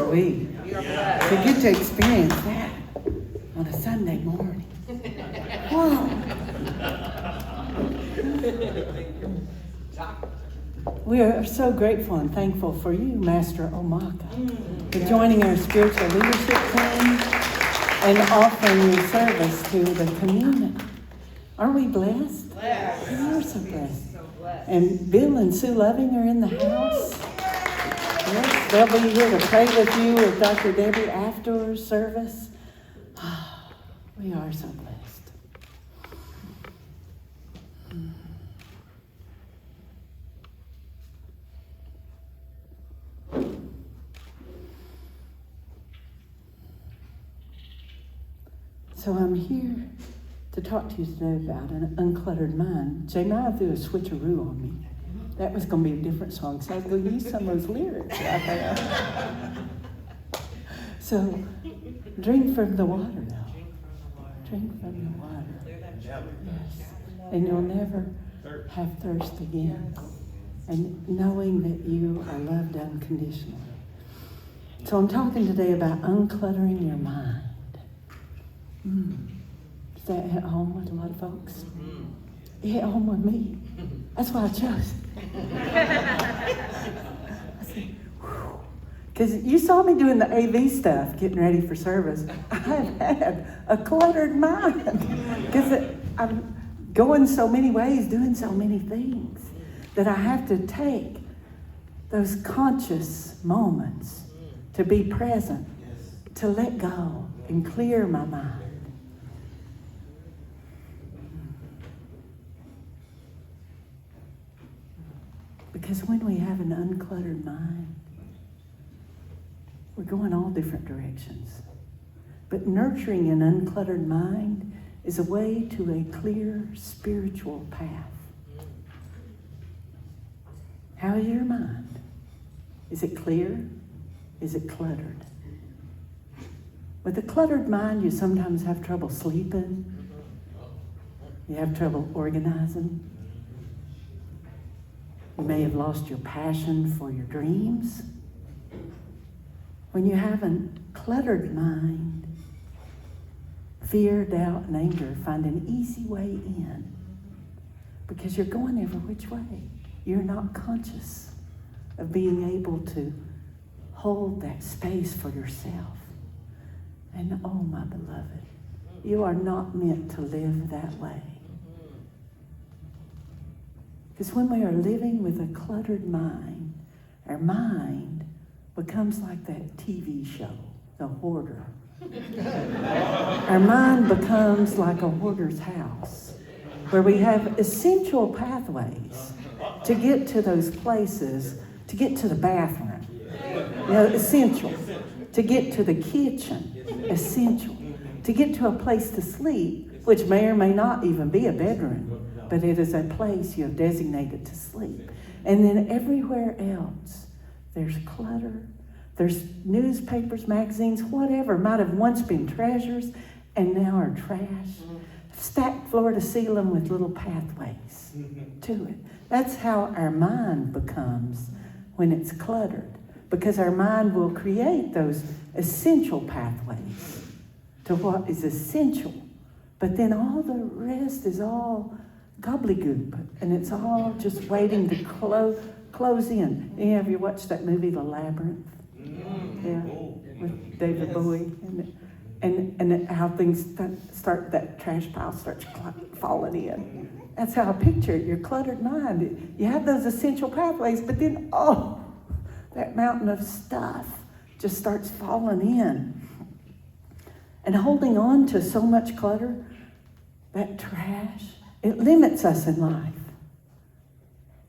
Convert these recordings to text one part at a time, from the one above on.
sweet to get to experience that on a Sunday morning. Whoa. We are so grateful and thankful for you, Master Omaka, for joining our spiritual leadership team and offering your service to the community. Aren't we blessed? We are so blessed. And Bill and Sue Loving are in the house. Yes, they'll be here to pray with you with Dr. Debbie after service. We are so blessed. So I'm here to talk to you today about an uncluttered mind. Jemiah threw a switcheroo on me. That was going to be a different song, so I was going to use some of those lyrics right there. So, drink from the water, though. Drink from the water. Yes. And you'll never have thirst again. And knowing that you are loved unconditionally. So I'm talking today about uncluttering your mind. Does that hit home with a lot of folks? It hit home with me. That's why I chose it. Because you saw me doing the AV stuff, getting ready for service. I've had a cluttered mind. Because I'm going so many ways, doing so many things, that I have to take those conscious moments to be present, to let go and clear my mind. Because when we have an uncluttered mind, we're going all different directions. But nurturing an uncluttered mind is a way to a clear spiritual path. How is your mind? Is it clear? Is it cluttered? With a cluttered mind, you sometimes have trouble sleeping. You have trouble organizing. You may have lost your passion for your dreams. When you have a cluttered mind, fear, doubt, and anger find an easy way in because you're going every which way. You're not conscious of being able to hold that space for yourself. And oh, my beloved, you are not meant to live that way. Because when we are living with a cluttered mind, our mind becomes like that TV show, The Hoarder. Our mind becomes like a hoarder's house, where we have essential pathways to get to those places, to get to the bathroom. You know, essential. To get to the kitchen, essential. To get to a place to sleep, which may or may not even be a bedroom, but it is a place you have designated to sleep. And then everywhere else, there's clutter. There's newspapers, magazines, whatever might have once been treasures and now are trash. Stacked floor to ceiling with little pathways to it. That's how our mind becomes when it's cluttered. Because our mind will create those essential pathways to what is essential. But then all the rest is all gobbledygook, and it's all just waiting to close in. Any of you watched that movie, The Labyrinth? Yeah, with David Bowie, and how things start, that trash pile starts falling in. That's how I picture it, your cluttered mind. You have those essential pathways, but then, that mountain of stuff just starts falling in. And holding on to so much clutter, that trash, it limits us in life.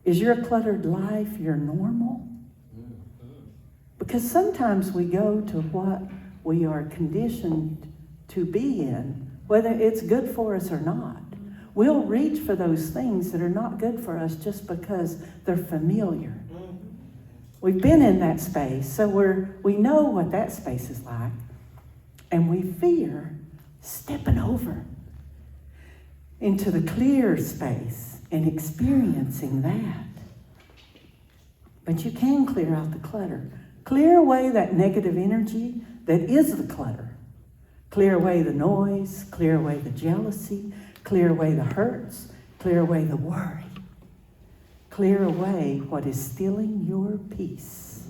Is your cluttered life your normal? Because sometimes we go to what we are conditioned to be in, whether it's good for us or not. We'll reach for those things that are not good for us just because they're familiar. We've been in that space, so we know what that space is like, and we fear stepping over into the clear space and experiencing that. But you can clear out the clutter. Clear away that negative energy that is the clutter. Clear away the noise, clear away the jealousy, clear away the hurts, clear away the worry. Clear away what is stealing your peace.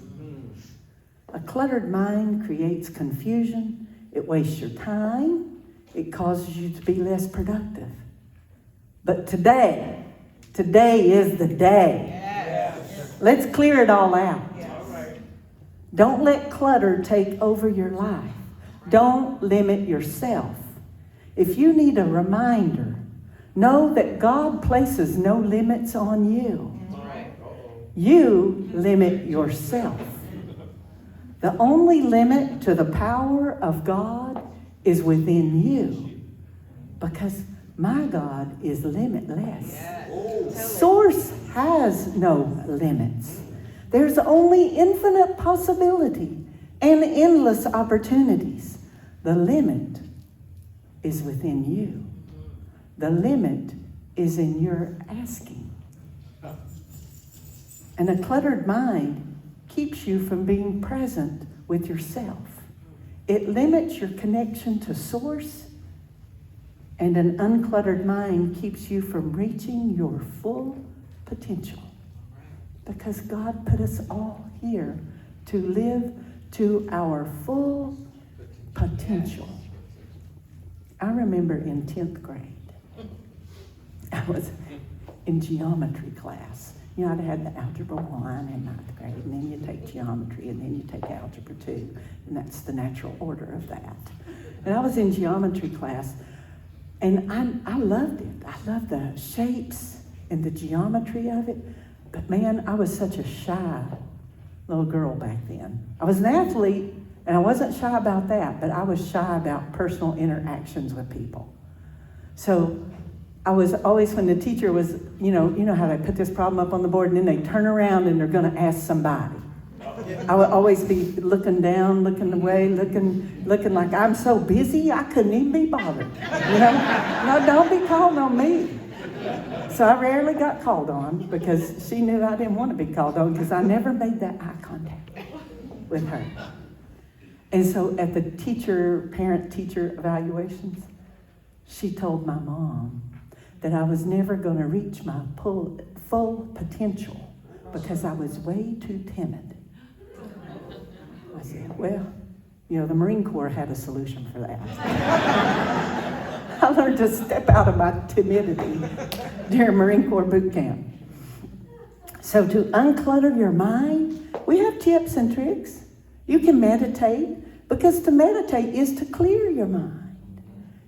A cluttered mind creates confusion. It wastes your time. It causes you to be less productive. But today is the day. Yes. Let's clear it all out. Yes. Don't let clutter take over your life. Don't limit yourself. If you need a reminder, know that God places no limits on you. You limit yourself. The only limit to the power of God is within you, because my God is limitless. Yes. Source has no limits. There's only infinite possibility and endless opportunities. The limit is within you. The limit is in your asking. And a cluttered mind keeps you from being present with yourself. It limits your connection to Source, and an uncluttered mind keeps you from reaching your full potential. Because God put us all here to live to our full potential. I remember in 10th grade, I was in geometry class. You know, I'd had the Algebra 1 in 9th grade, and then you take geometry, and then you take Algebra 2, and that's the natural order of that. And I was in geometry class, and I loved it. I loved the shapes and the geometry of it. But man, I was such a shy little girl back then. I was an athlete, and I wasn't shy about that, but I was shy about personal interactions with people. So I was always, when the teacher was, you know how they put this problem up on the board, and then they turn around and they're going to ask somebody. I would always be looking down, looking away, looking like I'm so busy I couldn't even be bothered. You know, no, don't be called on me. So I rarely got called on because she knew I didn't want to be called on, because I never made that eye contact with her. And so at the parent-teacher evaluations, she told my mom that I was never going to reach my full potential because I was way too timid. I said, well, the Marine Corps had a solution for that. I learned to step out of my timidity during Marine Corps boot camp. So to unclutter your mind, we have tips and tricks. You can meditate, because to meditate is to clear your mind.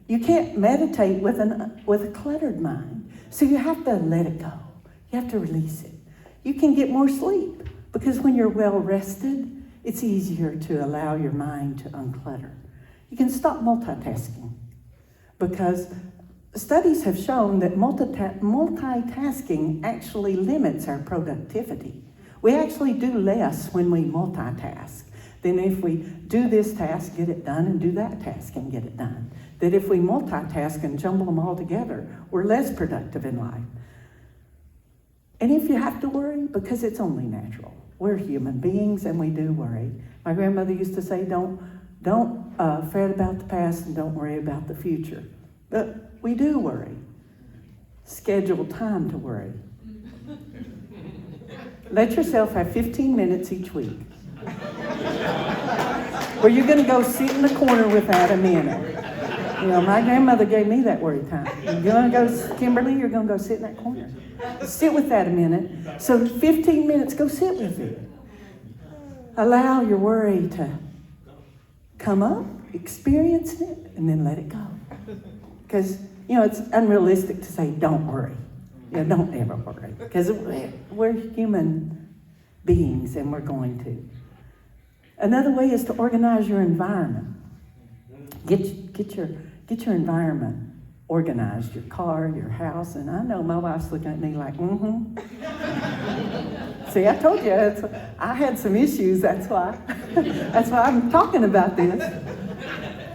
You can't meditate with a cluttered mind. So you have to let it go. You have to release it. You can get more sleep, because when you're well rested, it's easier to allow your mind to unclutter. You can stop multitasking, because studies have shown that multitasking actually limits our productivity. We actually do less when we multitask than if we do this task, get it done, and do that task and get it done. That if we multitask and jumble them all together, we're less productive in life. And if you have to worry, because it's only natural. We're human beings and we do worry. My grandmother used to say, don't fret about the past and don't worry about the future. But we do worry. Schedule time to worry. Let yourself have 15 minutes each week where you're going to go sit in the corner without a minute. My grandmother gave me that worry time. You're going to go, Kimberly, you're going to go sit in that corner. Sit with that a minute. So 15 minutes, go sit with it. Allow your worry to come up, experience it, and then let it go. Because, it's unrealistic to say, don't worry. Don't ever worry. Because we're human beings and we're going to. Another way is to organize your environment. Get your environment organized, your car, your house. And I know my wife's looking at me like, See, I told you, I had some issues, that's why. That's why I'm talking about this.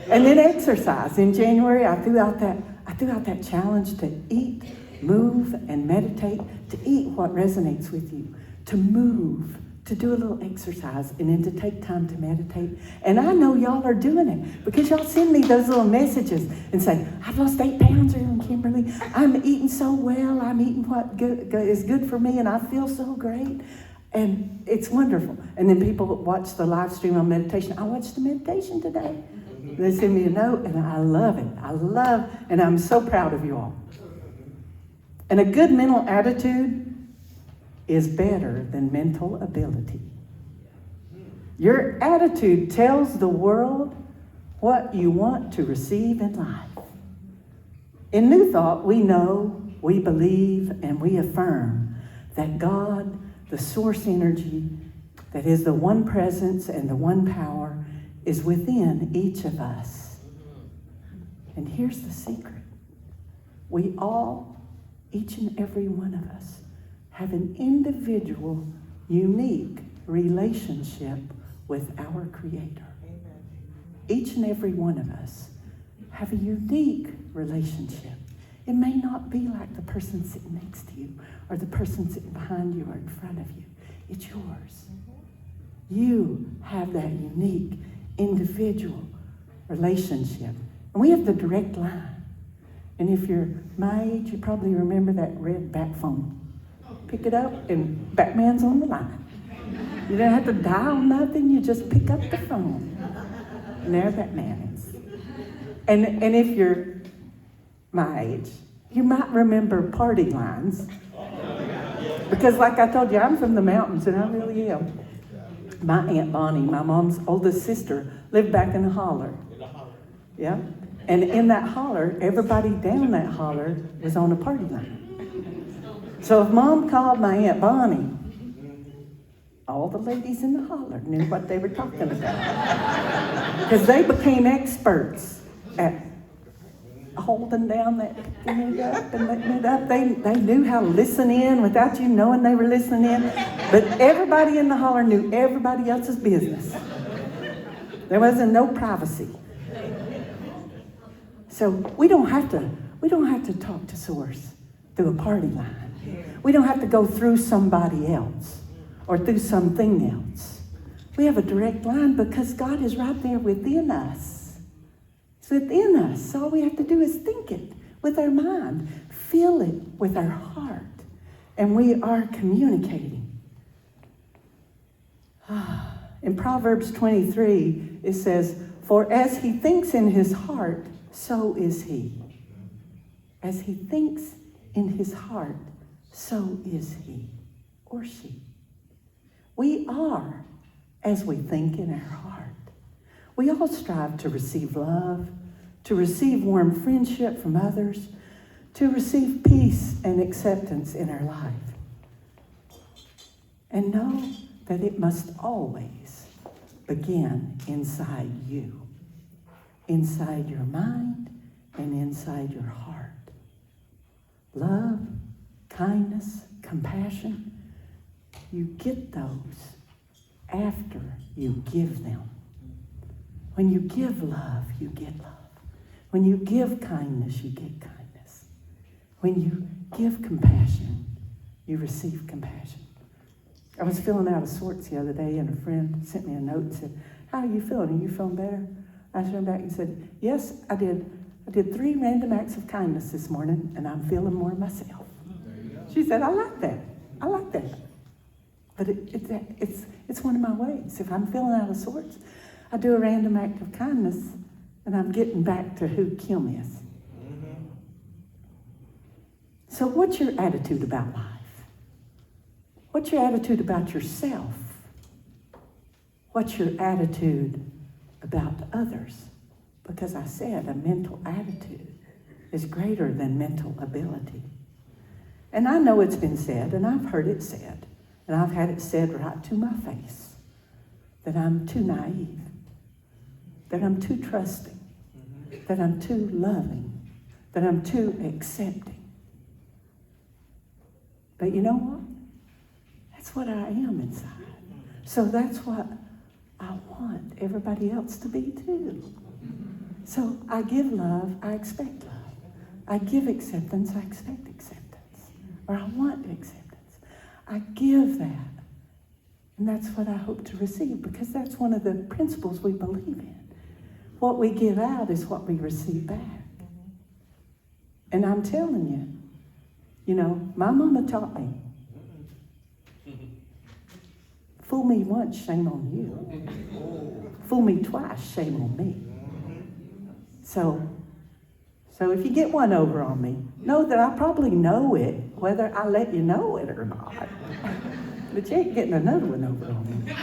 And then exercise. In January, I threw out that challenge to eat, move, and meditate, to eat what resonates with you, to move, to do a little exercise and then to take time to meditate. And I know y'all are doing it because y'all send me those little messages and say, I've lost 8 pounds here in Kimberley. I'm eating so well. I'm eating what is good for me and I feel so great. And it's wonderful. And then people watch the live stream on meditation. I watched the meditation today. They send me a note and I love it. And I'm so proud of you all. And a good mental attitude is better than mental ability. Your attitude tells the world what you want to receive in life. In New Thought, we know, we believe, and we affirm that God, the source energy, that is the one presence and the one power, is within each of us. And here's the secret. We all, each and every one of us, have an individual, unique relationship with our Creator. Amen. Each and every one of us have a unique relationship. It may not be like the person sitting next to you or the person sitting behind you or in front of you. It's yours. You have that unique, individual relationship. And we have the direct line. And if you're my age, you probably remember that red bat phone. Pick it up and Batman's on the line. You don't have to dial nothing, you just pick up the phone. And there Batman is. And if you're my age, you might remember party lines. Because like I told you, I'm from the mountains and I really am. My Aunt Bonnie, my mom's oldest sister, lived back in the holler. Yeah? And in that holler, everybody down that holler was on a party line. So if Mom called my Aunt Bonnie, all the ladies in the holler knew what they were talking about. Because they became experts at holding down that, picking it up and letting it up. They knew how to listen in without you knowing they were listening in. But everybody in the holler knew everybody else's business. There wasn't no privacy. So we don't have to talk to Source through a party line. We don't have to go through somebody else or through something else. We have a direct line because God is right there within us. It's within us. So all we have to do is think it with our mind, feel it with our heart, and we are communicating. In Proverbs 23, it says, "For as he thinks in his heart, so is he." As he thinks in his heart, so is he or she. We are as we think in our heart. We all strive to receive love, to receive warm friendship from others, to receive peace and acceptance in our life. And know that it must always begin inside you, inside your mind and inside your heart. Love, kindness, compassion, you get those after you give them. When you give love, you get love. When you give kindness, you get kindness. When you give compassion, you receive compassion. I was filling out a sorts the other day, and a friend sent me a note and said, "How are you feeling? Are you feeling better?" I turned back and said, "Yes, I did. I did 3 random acts of kindness this morning, and I'm feeling more myself." She said, "I like that. I like that." But it's one of my ways. If I'm feeling out of sorts, I do a random act of kindness, and I'm getting back to who Kim is. So what's your attitude about life? What's your attitude about yourself? What's your attitude about others? Because I said a mental attitude is greater than mental ability. And I know it's been said, and I've heard it said, and I've had it said right to my face, that I'm too naive, that I'm too trusting, that I'm too loving, that I'm too accepting. But you know what? That's what I am inside. So that's what I want everybody else to be too. So I give love, I expect love. I give acceptance, I expect acceptance. Or I want acceptance. I give that, And that's what I hope to receive, because that's one of the principles we believe in. What we give out is what we receive back. And I'm telling you, my mama taught me, fool me once, shame on you. Fool me twice, shame on me. So if you get one over on me, know that I probably know it, whether I let you know it or not. But you ain't getting another one over on me.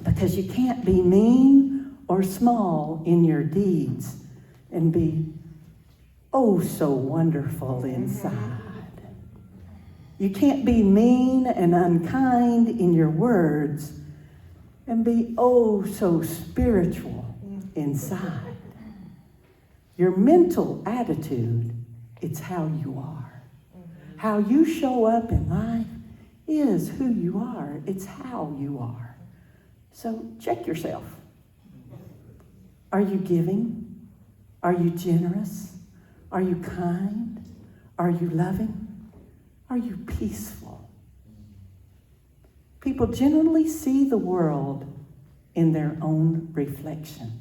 Because you can't be mean or small in your deeds and be oh so wonderful inside. You can't be mean and unkind in your words and be oh so spiritual inside. Your mental attitude, it's how you are. How you show up in life is who you are. It's how you are. So check yourself. Are you giving? Are you generous? Are you kind? Are you loving? Are you peaceful? People generally see the world in their own reflection.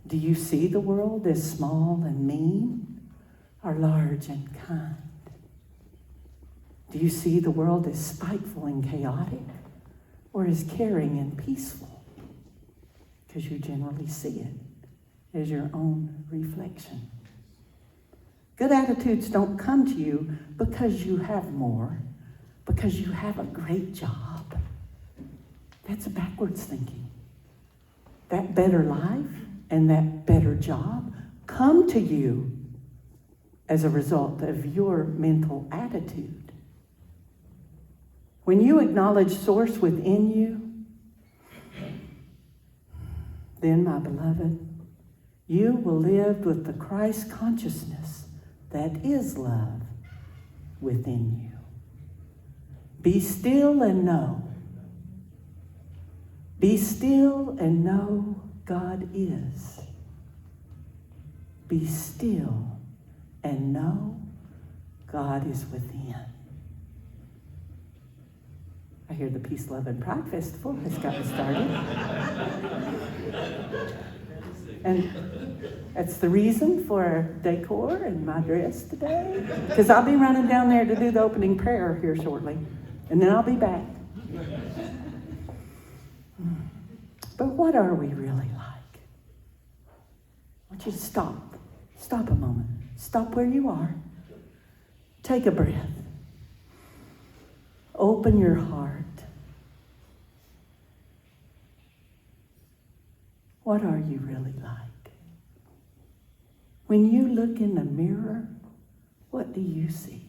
Do you see the world as small and mean, or large and kind? Do you see the world as spiteful and chaotic, or as caring and peaceful? Because you generally see it as your own reflection. Good attitudes don't come to you because you have more, because you have a great job. That's backwards thinking. That better life and that better job come to you as a result of your mental attitude. When you acknowledge source within you, then, my beloved, you will live with the Christ consciousness that is love within you. Be still and know. Be still and know God is. Be still and know God is within. I hear the Peace, Love, and Pride Festival has gotten started. And that's the reason for decor and my dress today. Because I'll be running down there to do the opening prayer here shortly. And then I'll be back. But what are we really like? I want you to stop. Stop a moment. Stop where you are. Take a breath. Open your heart. What are you really like? When you look in the mirror, what do you see?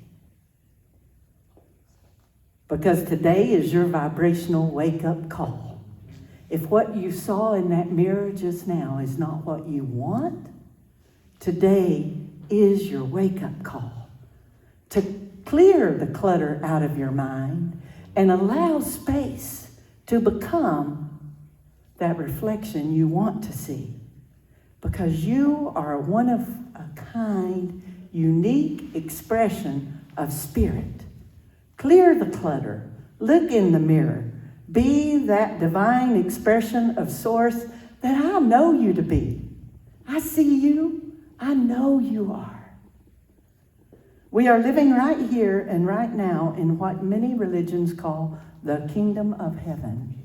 Because today is your vibrational wake-up call. If what you saw in that mirror just now is not what you want, today is your wake-up call to clear the clutter out of your mind and allow space to become that reflection you want to see. Because you are one of a kind, unique expression of spirit. Clear the clutter. Look in the mirror. Be that divine expression of source that I know you to be. I see you. I know you are. We are living right here and right now in what many religions call the kingdom of heaven.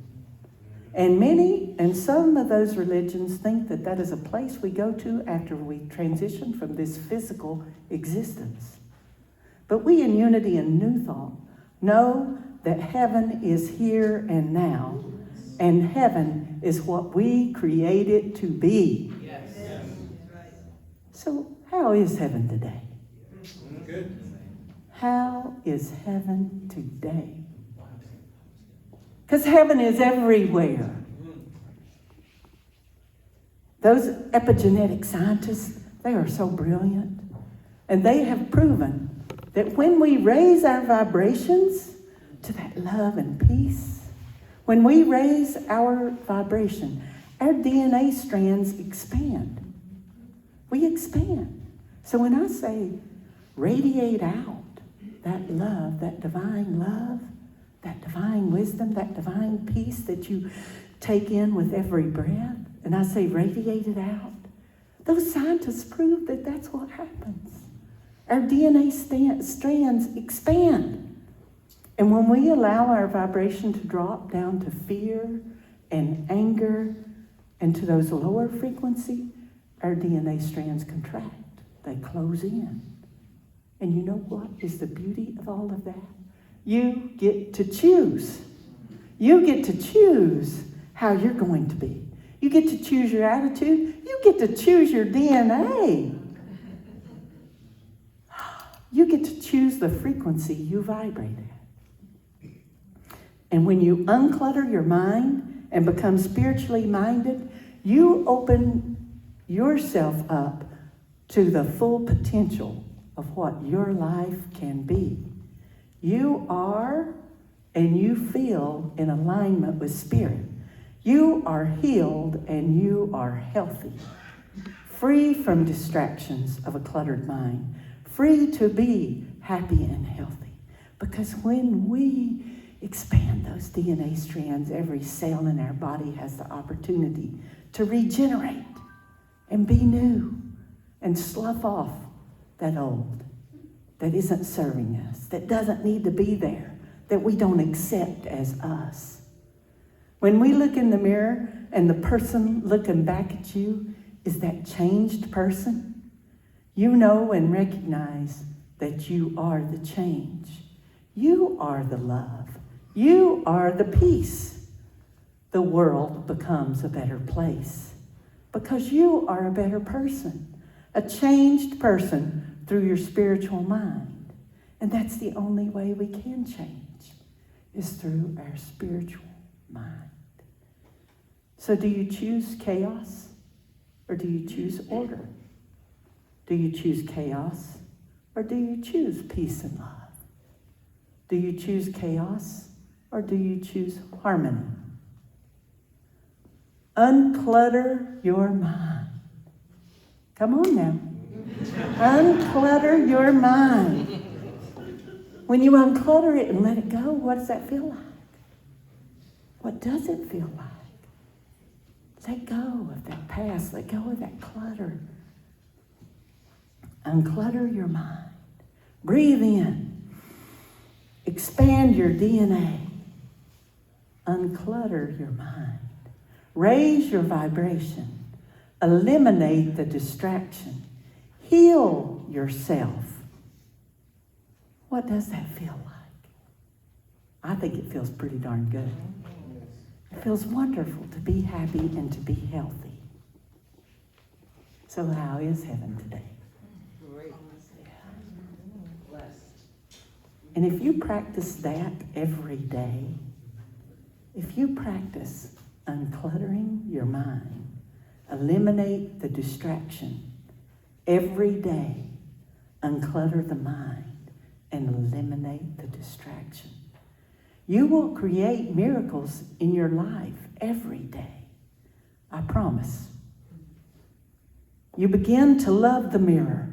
And some of those religions think that that is a place we go to after we transition from this physical existence. But we in Unity and New Thought know that heaven is here and now, and heaven is what we create it to be. Yes. So how is heaven today? Good. How is heaven today? Because heaven is everywhere. Those epigenetic scientists, they are so brilliant. And they have proven that when we raise our vibrations to that love and peace, when we raise our vibration, our DNA strands expand. We expand. So when I say radiate out, that love, that divine wisdom, that divine peace that you take in with every breath, and I say radiate it out. Those scientists prove that that's what happens. Our DNA strands expand. And when we allow our vibration to drop down to fear and anger and to those lower frequency, our DNA strands contract. They close in. And you know what is the beauty of all of that? You get to choose. You get to choose how you're going to be. You get to choose your attitude. You get to choose your DNA. You get to choose the frequency you vibrate at. And when you unclutter your mind and become spiritually minded, you open yourself up to the full potential of what your life can be. You are and you feel in alignment with spirit. You are healed and you are healthy, free from distractions of a cluttered mind, free to be happy and healthy. Because when we expand those DNA strands, every cell in our body has the opportunity to regenerate and be new and slough off that old that isn't serving us, that doesn't need to be there, that we don't accept as us. When we look in the mirror and the person looking back at you is that changed person, you know and recognize that you are the change. You are the love. You are the peace. The world becomes a better place because you are a better person, a changed person through your spiritual mind. And that's the only way we can change, is through our spiritual mind. So do you choose chaos or do you choose order? Do you choose chaos or do you choose peace and love? Do you choose chaos or do you choose harmony? Unclutter your mind. Come on now. Unclutter your mind. When you unclutter it and let it go, what does that feel like? What does it feel like? Let go of that past. Let go of that clutter. Unclutter your mind. Breathe in. Expand your DNA. Unclutter your mind. Raise your vibration. Eliminate the distraction. Heal yourself. What does that feel like? I think it feels pretty darn good. It feels wonderful to be happy and to be healthy. So how is heaven today? Great. Blessed. And if you practice that every day, if you practice uncluttering your mind, eliminate the distraction every day, unclutter the mind and eliminate the distraction, you will create miracles in your life every day. I promise. You begin to love the mirror.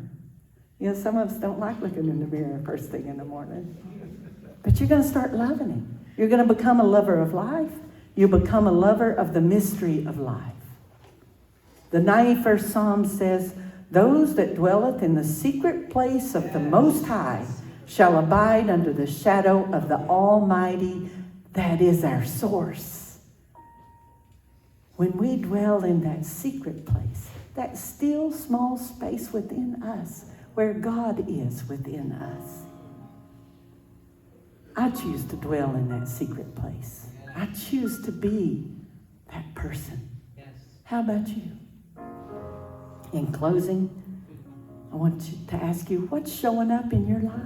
You know, some of us don't like looking in the mirror first thing in the morning. But you're going to start loving it. You're going to become a lover of life. You become a lover of the mystery of life. The 91st Psalm says, "Those that dwelleth in the secret place of the Most High shall abide under the shadow of the Almighty." That is our source. When we dwell in that secret place, that still small space within us, where God is within us, I choose to dwell in that secret place. I choose to be that person. Yes. How about you? In closing, I want to ask you, what's showing up in your life?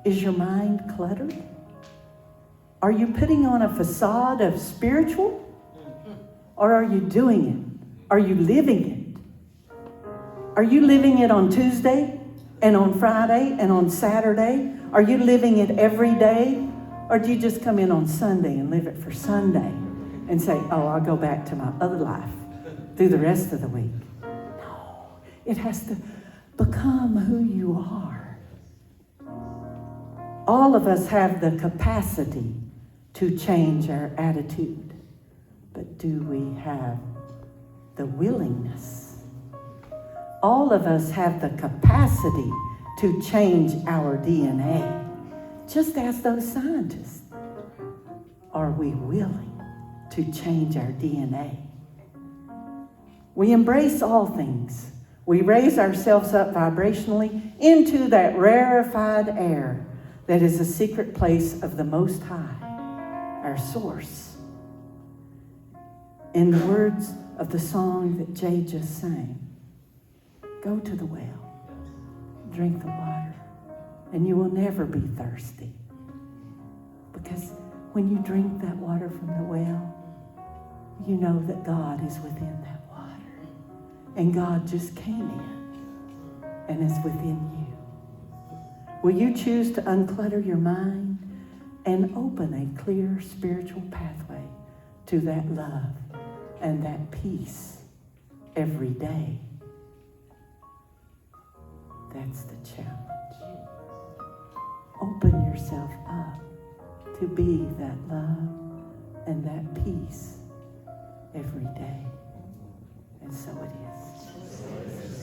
Is your mind cluttered? Are you putting on a facade of spiritual? Or are you doing it? Are you living it? Are you living it on Tuesday and on Friday and on Saturday? Are you living it every day? Or do you just come in on Sunday and live it for Sunday and say, oh, I'll go back to my other life through the rest of the week? No, it has to become who you are. All of us have the capacity to change our attitude, but do we have the willingness? All of us have the capacity to change our DNA, just as those scientists. Are we willing to change our DNA? We embrace all things. We raise ourselves up vibrationally into that rarefied air that is the secret place of the Most High, our source. In the words of the song that Jay just sang, go to the well, drink the water, and you will never be thirsty. Because when you drink that water from the well, you know that God is within that water. And God just came in and is within you. Will you choose to unclutter your mind and open a clear spiritual pathway to that love and that peace every day? That's the challenge. Open yourself up to be that love and that peace every day. And so it is.